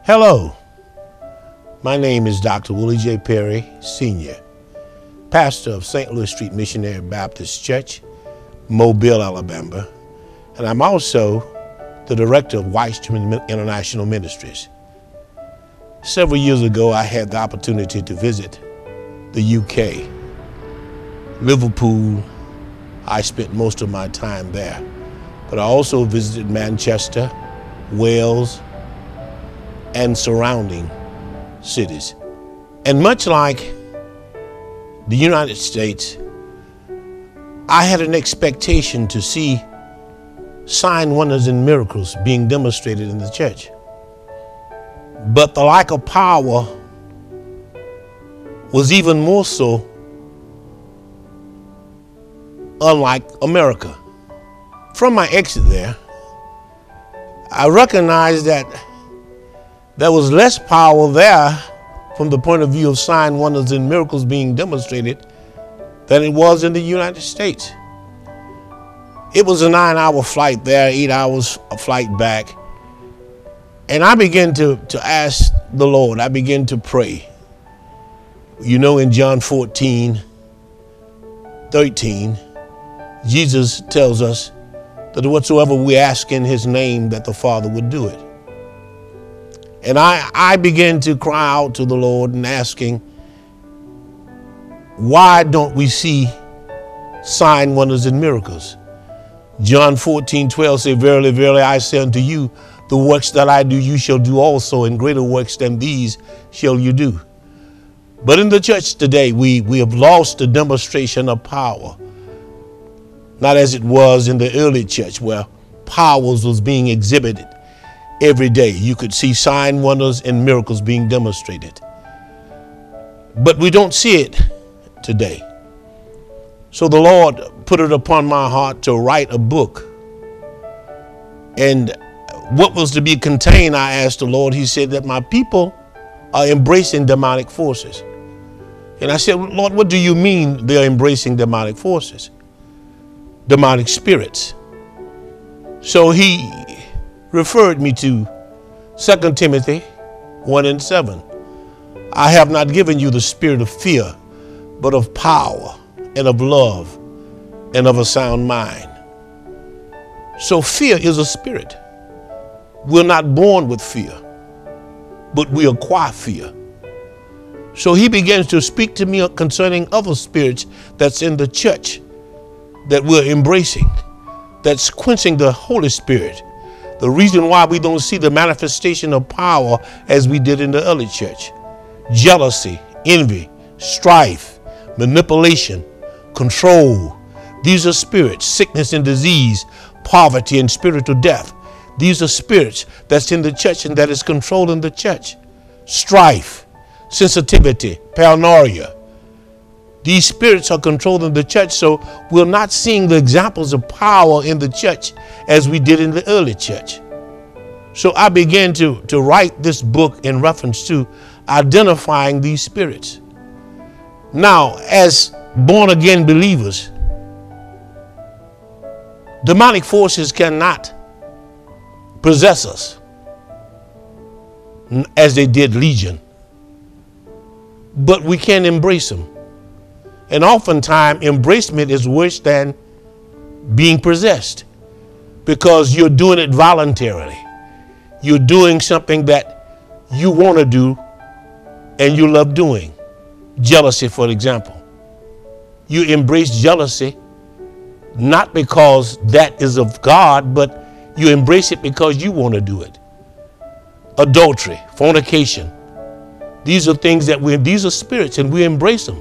Hello, my name is Dr. Willie J Perry, Sr., pastor of St. Louis Street Missionary Baptist Church, Mobile, Alabama, and I'm also the director of White Stream International Ministries. Several years ago, I had the opportunity to visit the UK. Liverpool, I spent most of my time there, but I also visited Manchester, Wales, and surrounding cities. And much like the United States, I had an expectation to see sign, wonders, and miracles being demonstrated in the church. But the lack of power was even more so unlike America. From my exit there, I recognized that there was less power there from the point of view of sign, wonders, and miracles being demonstrated than it was in the United States. It was a 9-hour flight there, 8 hours a flight back. And I began to ask the Lord, I began to pray. You know, in John 14:13, Jesus tells us that whatsoever we ask in his name, that the Father would do it. And I began to cry out to the Lord and asking, why don't we see sign, wonders, and miracles? John 14:12 says, verily, verily, I say unto you, the works that I do, you shall do also, and greater works than these shall you do. But in the church today, we have lost the demonstration of power. Not as it was in the early church, where powers was being exhibited every day. You could see sign, wonders, and miracles being demonstrated. But we don't see it today. So the Lord put it upon my heart to write a book. And what was to be contained, I asked the Lord, he said that my people are embracing demonic forces. And I said, Lord, what do you mean they're embracing demonic forces? Demonic spirits. So he referred me to 2 Timothy 1:7. I have not given you the spirit of fear, but of power and of love and of a sound mind. So fear is a spirit. We're not born with fear, but we acquire fear. So he begins to speak to me concerning other spirits that's in the church that we're embracing, that's quenching the Holy Spirit. The reason why we don't see the manifestation of power as we did in the early church. Jealousy, envy, strife, manipulation, control. These are spirits. Sickness and disease, poverty and spiritual death. These are spirits that's in the church and that is controlling the church. Strife, sensitivity, paranoia. These spirits are controlling the church, so we're not seeing the examples of power in the church as we did in the early church. So I began to write this book in reference to identifying these spirits. Now, as born-again believers, demonic forces cannot possess us as they did Legion, but we can embrace them. And oftentimes, embracement is worse than being possessed, because you're doing it voluntarily. You're doing something that you want to do and you love doing. Jealousy, for example. You embrace jealousy not because that is of God, but you embrace it because you want to do it. Adultery, fornication. These are things these are spirits, and we embrace them.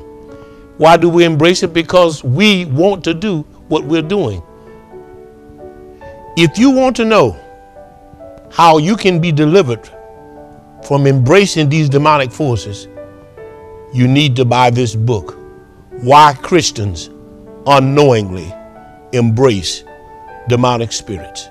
Why do we embrace it? Because we want to do what we're doing. If you want to know how you can be delivered from embracing these demonic forces, you need to buy this book, Why Christians Unknowingly Embrace Demonic Spirits.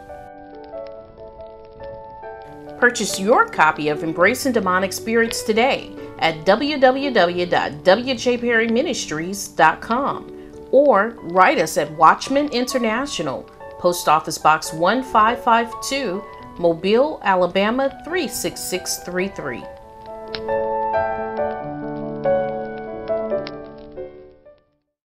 Purchase your copy of Embracing Demonic Spirits today at www.wjperryministries.com or write us at Watchman International, Post Office Box 1552, Mobile, Alabama 36633.